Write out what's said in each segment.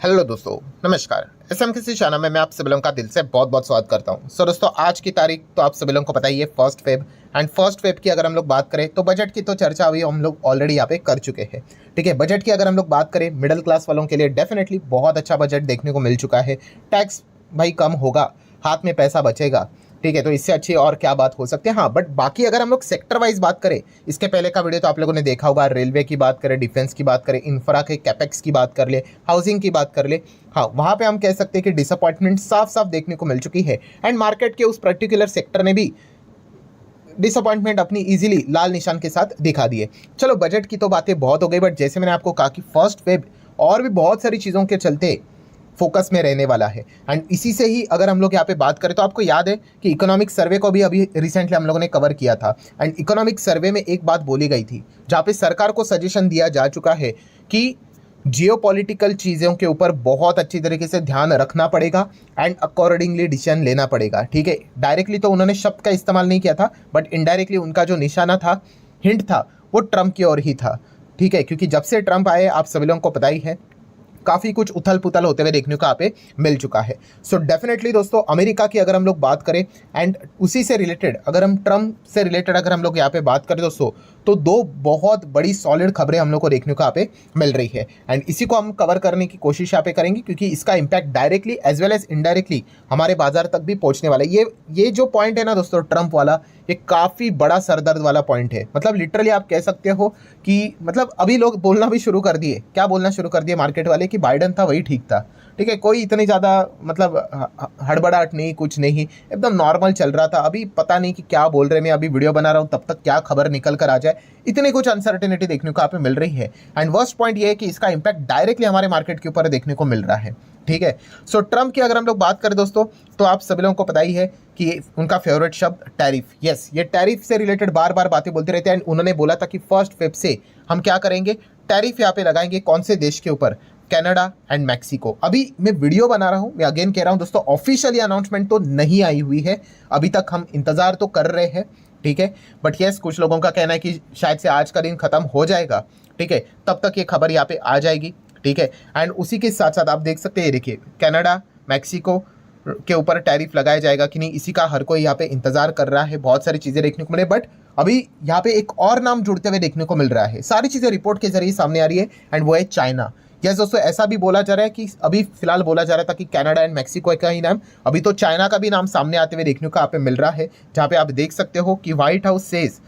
Hello दोस्तों, नमस्कार। SM किसी चैनल में मैं आप सभी लोगों का दिल से बहुत बहुत स्वागत करता हूं। दोस्तों, आज की तारीख तो आप सभी लोगों को पता ही है, first Feb. And first Feb की अगर हम लोग बात करें तो बजट की तो चर्चा अभी हम लोग ऑलरेडी यहाँ पे कर चुके हैं। ठीक है, बजट की अगर हम लोग बात करें मिडिल क्लास वालों के लिए डेफिनेटली बहुत अच्छा बजट देखने को मिल चुका है। टैक्स भाई कम होगा, हाथ में पैसा बचेगा। ठीक है, तो इससे अच्छी और क्या बात हो सकती है। हाँ, बट बाकी अगर हम लोग सेक्टर वाइज बात करें, इसके पहले का वीडियो तो आप लोगों ने देखा होगा, रेलवे की बात करें, डिफेंस की बात करें, इंफ्रा के कैपेक्स की बात कर ले, हाउसिंग की बात कर ले। हाँ, वहाँ पे हम कह सकते हैं कि डिसअपॉइंटमेंट साफ साफ देखने को मिल चुकी है। एंड मार्केट के उस पर्टिकुलर सेक्टर ने भी डिसअपॉइंटमेंट अपनी इजीली लाल निशान के साथ दिखा दिए। चलो, बजट की तो बातें बहुत हो गई, बट जैसे मैंने आपको कहा कि फर्स्ट वेब और भी बहुत सारी चीज़ों के चलते फोकस में रहने वाला है। एंड इसी से ही अगर हम लोग यहाँ पे बात करें तो आपको याद है कि इकोनॉमिक सर्वे को भी अभी रिसेंटली हम लोगों ने कवर किया था। एंड इकोनॉमिक सर्वे में एक बात बोली गई थी, जहाँ पे सरकार को सजेशन दिया जा चुका है कि जियोपॉलिटिकल चीज़ों के ऊपर बहुत अच्छी तरीके से ध्यान रखना पड़ेगा एंड अकॉर्डिंगली डिसीजन लेना पड़ेगा। ठीक है, डायरेक्टली तो उन्होंने शब्द का इस्तेमाल नहीं किया था, बट इनडायरेक्टली उनका जो निशाना था, हिंट था, वो ट्रंप की ओर ही था। ठीक है, क्योंकि जब से ट्रंप आए आप सभी लोगों को पता ही है, काफ़ी कुछ उथल पुथल होते हुए देखने को यहाँ पे मिल चुका है। सो डेफिनेटली दोस्तों, अमेरिका की अगर हम लोग बात करें एंड उसी से रिलेटेड अगर हम ट्रम्प से रिलेटेड अगर हम लोग यहाँ पे बात करें दोस्तों, तो दो बहुत बड़ी सॉलिड खबरें हम लोग को देखने को यहाँ पे मिल रही है। एंड इसी को हम कवर करने की कोशिश यहाँ पे करेंगे, क्योंकि इसका impact directly as well as indirectly हमारे बाजार तक भी पहुँचने वाला है। ये जो पॉइंट है ना दोस्तों, ट्रंप वाला, ये काफ़ी बड़ा सरदर्द वाला पॉइंट है। मतलब लिटरली आप कह सकते हो कि मतलब अभी लोग बोलना भी शुरू कर दिए, क्या बोलना शुरू कर दिए मार्केट वाले, कि बाइडन था वही ठीक था। ठीक है, कोई इतनी ज़्यादा मतलब हड़बड़ाहट नहीं, कुछ नहीं, एकदम नॉर्मल चल रहा था। अभी पता नहीं कि क्या बोल रहे, मैं अभी वीडियो बना रहा हूँ तब तक क्या खबर निकल कर आ जाए, इतनी कुछ अनसर्टेनिटी देखने को यहाँ पे मिल रही है। एंड वर्स्ट पॉइंट ये है कि इसका इम्पैक्ट डायरेक्टली हमारे मार्केट के ऊपर देखने को मिल रहा है। ठीक है, सो ट्रम्प की अगर हम लोग बात करें दोस्तों, तो आप सभी लोगों को पता ही है कि उनका फेवरेट शब्द टैरिफ। यस, ये टैरिफ से रिलेटेड बार बार बातें बोलते रहते हैं। उन्होंने बोला था कि फर्स्ट फेब से हम क्या करेंगे, टैरिफ यहाँ पे लगाएंगे। कौन से देश के ऊपर? Canada and Mexico. अभी मैं वीडियो बना रहा हूँ, मैं अगेन कह रहा हूँ दोस्तों, ऑफिशियली अनाउंसमेंट तो नहीं आई हुई है अभी तक, हम इंतजार तो कर रहे हैं। ठीक है, बट यस, कुछ लोगों का कहना है कि शायद से आज का दिन खत्म हो जाएगा। ठीक है, तब तक ये खबर यहाँ पे आ जाएगी। ठीक है, एंड उसी के साथ साथ आप देख सकते हैं, देखिए कनाडा मैक्सिको के ऊपर टैरिफ लगाया जाएगा कि नहीं, इसी का हर कोई यहाँ पे इंतजार कर रहा है। बहुत सारी चीज़ें देखने को मिले, बट अभी यहाँ पे एक और नाम जुड़ते हुए देखने को मिल रहा है। सारी चीज़ें रिपोर्ट के जरिए सामने आ रही है, एंड वो है चाइना। यस दोस्तों, ऐसा भी बोला जा रहा है कि अभी फिलहाल बोला जा रहा था कि कनाडा एंड मैक्सिको का ही नाम, अभी तो चाइना का भी नाम सामने आते हुए देखने को यहाँ पे मिल रहा है। जहाँ पे आप देख सकते हो कि White House says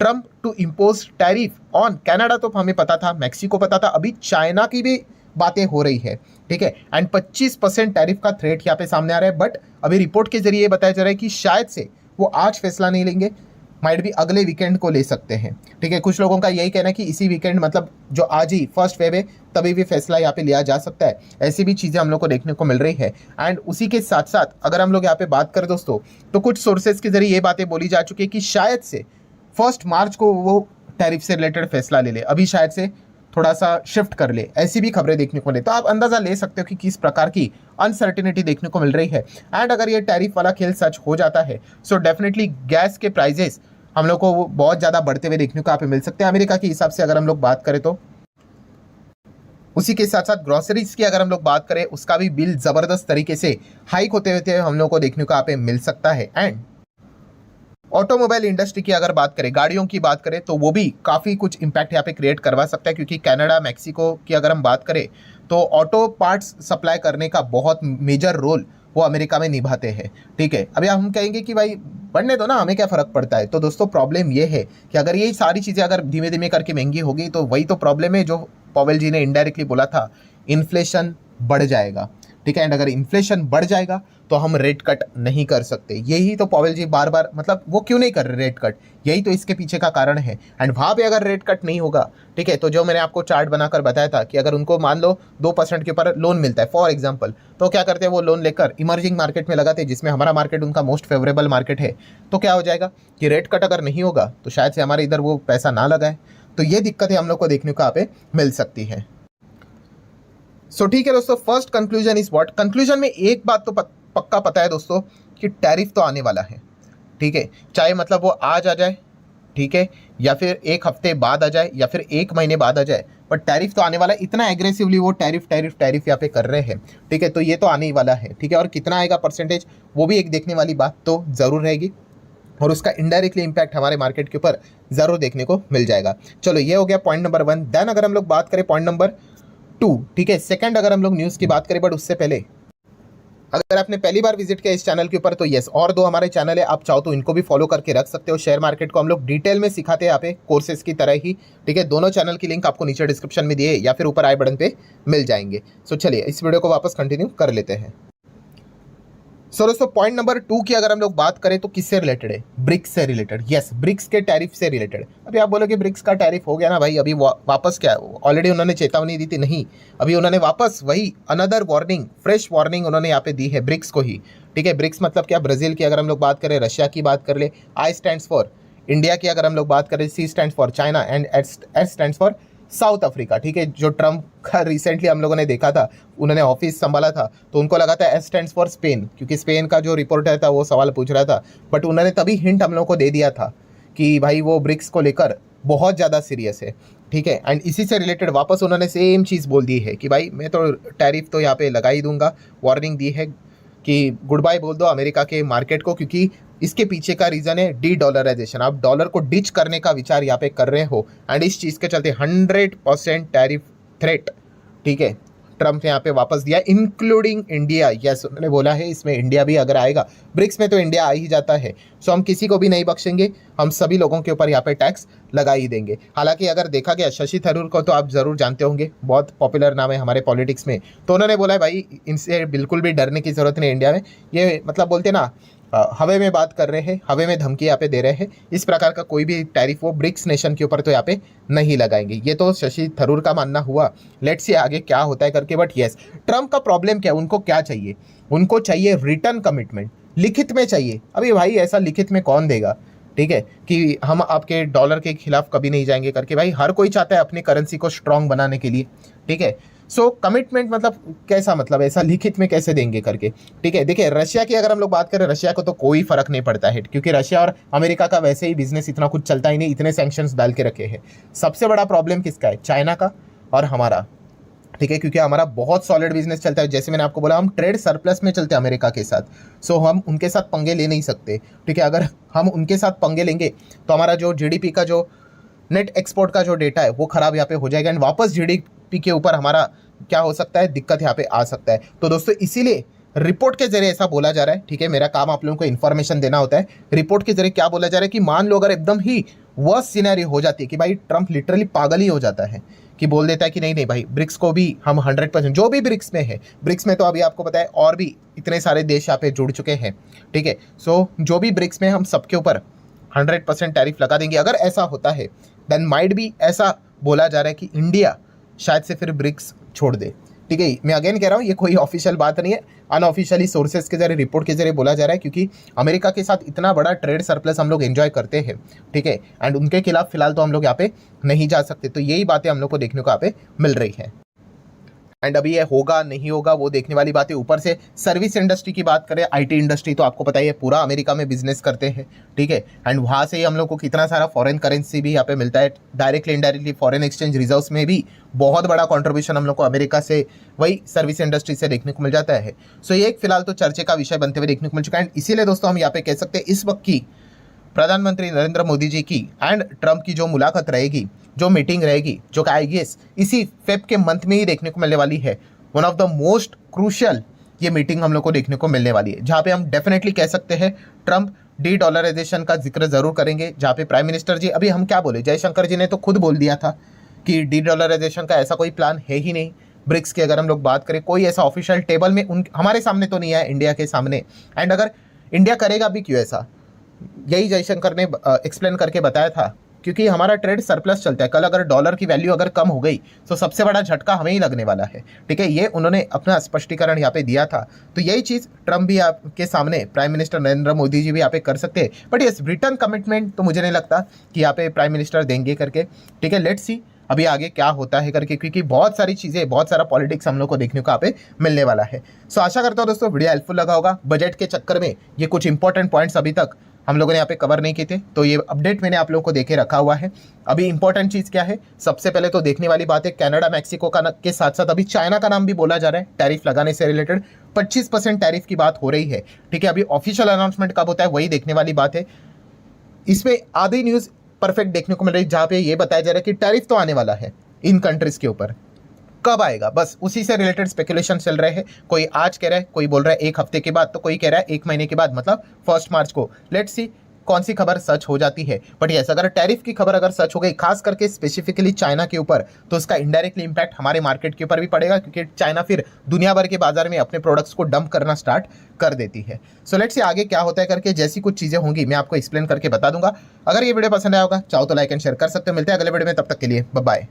Trump to impose tariff on Canada, तो हमें पता था, मैक्सिको पता था, अभी चाइना की भी बातें हो रही है। ठीक है, एंड 25% टैरिफ का थ्रेट यहाँ पे सामने आ रहा है। बट अभी रिपोर्ट के जरिए बताया जा रहा है कि शायद से वो आज फैसला नहीं लेंगे, माइट भी अगले वीकेंड को ले सकते हैं। ठीक है, कुछ लोगों का यही कहना है कि इसी वीकेंड, मतलब जो आज ही फर्स्ट फेब है, तभी भी फैसला यहाँ पे लिया जा सकता है। ऐसी भी चीज़ें हम लोग को देखने को मिल रही है। एंड उसी के साथ साथ अगर हम लोग यहाँ पे बात करें दोस्तों, तो कुछ सोर्सेज के जरिए ये बातें बोली जा चुकी है कि शायद से 1 मार्च को वो टैरिफ से रिलेटेड फैसला ले ले, अभी शायद से थोड़ा सा शिफ्ट कर ले, ऐसी भी खबरें देखने को मिले। तो आप अंदाजा ले सकते हो कि किस प्रकार की अनसर्टेनिटी देखने को मिल रही है। एंड अगर ये टैरिफ वाला खेल सच हो जाता है, सो डेफिनेटली गैस के प्राइजेस हम लोग को बहुत ज़्यादा बढ़ते हुए देखने को यहाँ पे मिल सकते हैं। अमेरिका के हिसाब से अगर हम लोग बात करें तो उसी के साथ साथ ग्रोसरीज की अगर हम लोग बात करें, उसका भी बिल ज़बरदस्त तरीके से हाइक होते हुए हम लोग को देखने को यहाँ पे मिल सकता है। एंड ऑटोमोबाइल इंडस्ट्री की अगर बात करें, गाड़ियों की बात करें, तो वो भी काफ़ी कुछ इम्पैक्ट यहाँ पे क्रिएट करवा सकता है, क्योंकि कनाडा मैक्सिको की अगर हम बात करें तो ऑटो पार्ट्स सप्लाई करने का बहुत मेजर रोल वो अमेरिका में निभाते हैं। ठीक है, अभी हम कहेंगे कि भाई बढ़ने दो ना, हमें क्या फ़र्क पड़ता है। तो दोस्तों, प्रॉब्लम ये है कि अगर ये सारी चीज़ें अगर धीमे धीमे करके महंगी होगी, तो वही तो प्रॉब्लम है जो पॉवेल जी ने इनडायरेक्टली बोला था, इन्फ्लेशन बढ़ जाएगा। ठीक है, एंड अगर इन्फ्लेशन बढ़ जाएगा तो हम रेट कट नहीं कर सकते। यही तो पॉवेल जी बार बार, मतलब वो क्यों नहीं कर रहे रेट कट, यही तो इसके पीछे का कारण है। एंड वहाँ पे अगर रेट कट नहीं होगा, ठीक है, तो जो मैंने आपको चार्ट बनाकर बताया था कि अगर उनको मान लो 2% के ऊपर लोन मिलता है फॉर एग्जाम्पल, तो क्या करते हैं, वो लोन लेकर इमर्जिंग मार्केट में लगाते हैं, जिसमें हमारा मार्केट उनका मोस्ट फेवरेबल मार्केट है। तो क्या हो जाएगा कि रेट कट अगर नहीं होगा तो शायद से हमारे इधर वो पैसा ना लगाए। तो ये दिक्कतें हम लोग को देखने को यहाँ पे मिल सकती है। सो ठीक है दोस्तों, first conclusion is what, conclusion में एक बात तो पक्का पता है दोस्तों, कि टैरिफ तो आने वाला है। ठीक है, चाहे मतलब वो आज आ जाए, ठीक है, या फिर एक हफ्ते बाद आ जाए या फिर एक महीने बाद आ जाए, बट टैरिफ तो आने वाला है। इतना एग्रेसिवली वो टैरिफ टैरिफ टैरिफ यहाँ पे कर रहे हैं, ठीक है। तो ये तो आने ही वाला है, ठीक है। और कितना आएगा परसेंटेज, वो भी एक देखने वाली बात तो ज़रूर रहेगी, और उसका इनडायरेक्टली इंपैक्ट हमारे मार्केट के ऊपर ज़रूर देखने को मिल जाएगा। चलो ये हो गया पॉइंट नंबर 1। देन अगर हम लोग बात करें पॉइंट नंबर 2, ठीक है, सेकंड अगर हम लोग न्यूज़ की बात करें, बट उससे पहले अगर आपने पहली बार विजिट किया इस चैनल के ऊपर तो यस, और 2 हमारे चैनल है, आप चाहो तो इनको भी फॉलो करके रख सकते हो। शेयर मार्केट को हम लोग डिटेल में सिखाते हैं यहाँ पे कोर्सेज की तरह ही, ठीक है। दोनों चैनल की लिंक आपको नीचे डिस्क्रिप्शन में दिए या फिर ऊपर आई बटन पे मिल जाएंगे। सो चलिए इस वीडियो को वापस कंटिन्यू कर लेते हैं। सो दोस्तों पॉइंट नंबर 2 की अगर हम लोग बात करें तो किससे रिलेटेड है, ब्रिक्स से रिलेटेड। यस, ब्रिक्स के टैरिफ से रिलेटेड। अभी आप बोलोगे ब्रिक्स का टैरिफ हो गया ना भाई, अभी वापस क्या, ऑलरेडी उन्होंने चेतावनी दी थी, नहीं, अभी उन्होंने वापस वही अनदर वार्निंग, फ्रेश वार्निंग उन्होंने यहाँ पे दी है ब्रिक्स को ही, ठीक है। ब्रिक्स मतलब क्या, ब्राज़ील की अगर हम लोग बात करें, रशिया की बात कर ले, आई स्टैंड्स फॉर इंडिया की अगर हम लोग बात करें, C stands for China and S stands for South Africa, ठीक है। जो ट्रम्प का रिसेंटली हम लोगों ने देखा था, उन्होंने ऑफिस संभाला था तो उनको लगा था एस स्टैंड्स फॉर स्पेन, क्योंकि स्पेन का जो रिपोर्टर था वो सवाल पूछ रहा था, बट उन्होंने तभी हिंट हम लोगों को दे दिया था कि भाई वो ब्रिक्स को लेकर बहुत ज़्यादा सीरियस है, ठीक है। एंड इसी से रिलेटेड वापस उन्होंने सेम चीज़ बोल दी है कि भाई मैं तो टैरिफ तो यहाँ पे लगा ही दूंगा। वार्निंग दी है कि गुड बाय बोल दो अमेरिका के मार्केट को, क्योंकि इसके पीछे का रीज़न है डी डॉलराइजेशन। आप डॉलर को डिच करने का विचार यहाँ पे कर रहे हो, एंड इस चीज़ के चलते 100% टैरिफ थ्रेट, ठीक है, ट्रम्प ने यहाँ पे वापस दिया, इंक्लूडिंग इंडिया। यस, उन्होंने बोला है इसमें इंडिया भी अगर आएगा, ब्रिक्स में तो इंडिया आ ही जाता है, सो हम किसी को भी नहीं बख्शेंगे, हम सभी लोगों के ऊपर यहाँ पे टैक्स लगा ही देंगे। हालांकि अगर देखा गया, शशि थरूर को तो आप ज़रूर जानते होंगे, बहुत पॉपुलर नाम है हमारे पॉलिटिक्स में, तो उन्होंने बोला है भाई इनसे बिल्कुल भी डरने की ज़रूरत नहीं इंडिया में, ये मतलब बोलते ना हवे में बात कर रहे हैं, हवे में धमकी यहाँ पे दे रहे हैं, इस प्रकार का कोई भी टैरिफ वो ब्रिक्स नेशन के ऊपर तो यहाँ पे नहीं लगाएंगे। ये तो शशि थरूर का मानना हुआ, लेट्स सी आगे क्या होता है करके। बट यस, ट्रम्प का प्रॉब्लम क्या है, उनको क्या चाहिए, उनको चाहिए रिटर्न कमिटमेंट, लिखित में चाहिए। अभी भाई ऐसा लिखित में कौन देगा, ठीक है, कि हम आपके डॉलर के खिलाफ कभी नहीं जाएंगे करके। भाई हर कोई चाहता है अपनी करेंसी को स्ट्रांग बनाने के लिए, ठीक है। सो कमिटमेंट मतलब कैसा, मतलब ऐसा लिखित में कैसे देंगे करके, ठीक है। देखिए रशिया की अगर हम लोग बात करें, रशिया को तो कोई फर्क नहीं पड़ता है, क्योंकि रशिया और अमेरिका का वैसे ही बिजनेस इतना कुछ चलता ही नहीं, इतने सैंक्शंस डाल के रखे हैं। सबसे बड़ा प्रॉब्लम किसका है, चाइना का और हमारा, ठीक है, क्योंकि हमारा बहुत सॉलिड बिजनेस चलता है। जैसे मैंने आपको बोला, हम ट्रेड सरप्लस में चलते हैं अमेरिका के साथ, सो हम उनके साथ पंगे ले नहीं सकते, ठीक है। अगर हम उनके साथ पंगे लेंगे तो हमारा जो जीडीपी का जो नेट एक्सपोर्ट का जो डेटा है वो खराब यहाँ पे हो जाएगा, एंड वापस जीडीपी के ऊपर हमारा क्या हो सकता है, दिक्कत यहाँ पे आ सकता है। तो दोस्तों इसीलिए रिपोर्ट के जरिए ऐसा बोला जा रहा है, ठीक है, मेरा काम आप लोगों को इन्फॉर्मेशन देना होता है। रिपोर्ट के जरिए क्या बोला जा रहा है कि मान लो अगर एकदम ही वर्स्ट सिनेरियो हो जाती है कि भाई ट्रम्प लिटरली पागल ही हो जाता है, कि बोल देता है कि नहीं नहीं भाई ब्रिक्स को भी हम 100%, जो भी ब्रिक्स में है, ब्रिक्स में तो अभी आपको पता है और भी इतने सारे देश यहाँ पे जुड़ चुके हैं, ठीक है। सो जो भी ब्रिक्स में हम सबके ऊपर 100% टैरिफ लगा देंगे। अगर ऐसा होता है देन माइट भी ऐसा बोला जा रहा है कि इंडिया शायद से फिर ब्रिक्स छोड़ दे, ठीक है। मैं अगेन कह रहा हूँ ये कोई ऑफिशियल बात नहीं है, अनऑफिशियली सोर्सेज के जरिए, रिपोर्ट के जरिए बोला जा रहा है, क्योंकि अमेरिका के साथ इतना बड़ा ट्रेड सरप्लस हम लोग एंजॉय करते हैं, ठीक है, एंड उनके खिलाफ फिलहाल तो हम लोग यहाँ पे नहीं जा सकते। तो यही बातें हम लोग को देखने को यहाँ पे मिल रही है, एंड अभी ये होगा नहीं होगा वो देखने वाली बात है। ऊपर से सर्विस इंडस्ट्री की बात करें, आईटी इंडस्ट्री तो आपको पता ही है पूरा अमेरिका में बिजनेस करते हैं, ठीक है, एंड वहाँ से ही हम लोग को कितना सारा फॉरेन करेंसी भी यहाँ पे मिलता है, directly indirectly foreign exchange reserves में भी बहुत बड़ा कंट्रीब्यूशन हम लोग को अमेरिका से, वही सर्विस इंडस्ट्री से देखने को मिल जाता है। सो ये एक फिलहाल तो चर्चे का विषय बनते हुए देखने को मिल चुका है, एंड इसीलिए दोस्तों हम यहाँ पे कह सकते हैं इस वक्त की प्रधानमंत्री नरेंद्र मोदी जी की एंड ट्रम्प की जो मुलाकात रहेगी, जो मीटिंग रहेगी, जो आई गेस इसी फेब के मंथ में ही देखने को मिलने वाली है, one of the most crucial ये मीटिंग हम लोग को देखने को मिलने वाली है, जहाँ पे हम डेफिनेटली कह सकते हैं ट्रम्प डी डॉलराइजेशन का जिक्र जरूर करेंगे। जहाँ पे प्राइम मिनिस्टर जी, अभी हम क्या बोले, जयशंकर जी ने तो खुद बोल दिया था कि डी डॉलराइजेशन का ऐसा कोई प्लान है ही नहीं। ब्रिक्स की अगर हम लोग बात करें, कोई ऐसा ऑफिशियल टेबल में हमारे सामने तो नहीं है, इंडिया के सामने, एंड अगर इंडिया करेगा भी क्यों ऐसा, यही जयशंकर ने एक्सप्लेन करके बताया था, क्योंकि हमारा ट्रेड सरप्लस चलता है। कल अगर डॉलर की वैल्यू अगर कम हो गई तो सबसे बड़ा झटका हमें ही लगने वाला है, ठीक है। ये उन्होंने अपना स्पष्टीकरण यहाँ पे दिया था। तो यही चीज़ ट्रम्प भी आपके सामने, प्राइम मिनिस्टर नरेंद्र मोदी जी भी यहाँ पे कर सकते हैं, बट ये रिटर्न कमिटमेंट तो मुझे नहीं लगता कि यहाँ पे प्राइम मिनिस्टर देंगे करके, ठीक है। लेट्स सी अभी आगे क्या होता है करके, क्योंकि बहुत सारी चीज़ें, बहुत सारा पॉलिटिक्स हम लोग को देखने को यहाँ पे मिलने वाला है। सो आशा करता हूँ दोस्तों वीडियो हेल्पफुल लगा होगा। बजट के चक्कर में ये कुछ इंपॉर्टेंट पॉइंट्स अभी तक हम लोगों ने यहाँ पे कवर नहीं किए थे, तो ये अपडेट मैंने आप लोगों को देके रखा हुआ है। अभी इंपॉर्टेंट चीज़ क्या है, सबसे पहले तो देखने वाली बात है, कनाडा मैक्सिको का के साथ साथ अभी चाइना का नाम भी बोला जा रहा है टैरिफ लगाने से रिलेटेड। 25% टैरिफ की बात हो रही है, ठीक है। अभी ऑफिशियल अनाउंसमेंट कब होता है वही देखने वाली बात है। इसमें आधी न्यूज़ परफेक्ट देखने को मिल रही है, जहाँ पे ये बताया जा रहा है कि टैरिफ तो आने वाला है इन कंट्रीज के ऊपर, कब आएगा बस उसी से रिलेटेड स्पेकुलेशन चल रहे हैं। कोई आज कह रहा है, कोई बोल रहा है 1 हफ्ते के बाद, तो कोई कह रहा है 1 महीने के बाद, मतलब 1 मार्च को। लेट्स सी कौन सी खबर सच हो जाती है। बट यस, अगर टैरिफ की खबर अगर सच हो गई, खास करके स्पेसिफिकली चाइना के ऊपर, तो उसका इनडायरेक्टली इंपैक्ट हमारे मार्केट के ऊपर भी पड़ेगा, क्योंकि चाइना फिर दुनिया भर के बाजार में अपने प्रोडक्ट्स को डंप करना स्टार्ट कर देती है। सो लेट्स सी आगे क्या होता है करके, जैसी कुछ चीज़ें होंगी मैं आपको एक्सप्लेन करके बता दूंगा। अगर ये वीडियो पसंद आया होगा, चाहो तो लाइक एंड शेयर कर सकते हो। मिलते हैं अगले वीडियो में, तब तक के लिए बाय बाय।